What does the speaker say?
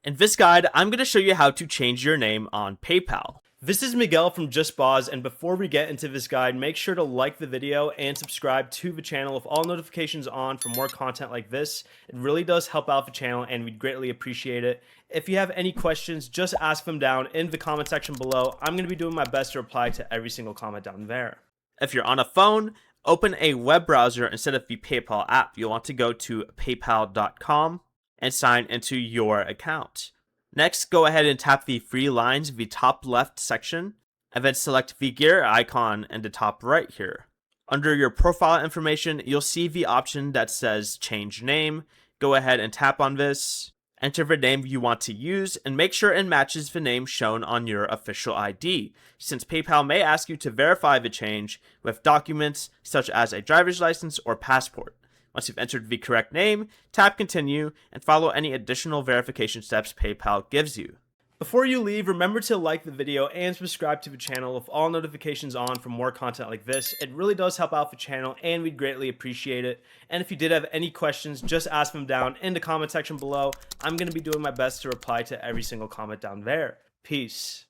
In this guide, I'm going to show you how to change your name on PayPal. This is Miguel from JustBoz, and before we get into this guide, make sure to like the video and subscribe to the channel with all notifications on for more content like this. It really does help out the channel and we'd greatly appreciate it. If you have any questions, just ask them down in the comment section below. I'm going to be doing my best to reply to every single comment down there. If you're on a phone, open a web browser instead of the PayPal app. You'll want to go to paypal.com and sign into your account. Next, go ahead and tap the three lines in the top left section, and then select the gear icon in the top right here. Under your profile information, you'll see the option that says change name. Go ahead and tap on this, enter the name you want to use, and make sure it matches the name shown on your official ID, since PayPal may ask you to verify the change with documents such as a driver's license or passport. Once you've entered the correct name, tap continue and follow any additional verification steps PayPal gives you. Before you leave, remember to like the video and subscribe to the channel with all notifications on for more content like this. It really does help out the channel and we'd greatly appreciate it. And if you did have any questions, just ask them down in the comment section below. I'm going to be doing my best to reply to every single comment down there. Peace.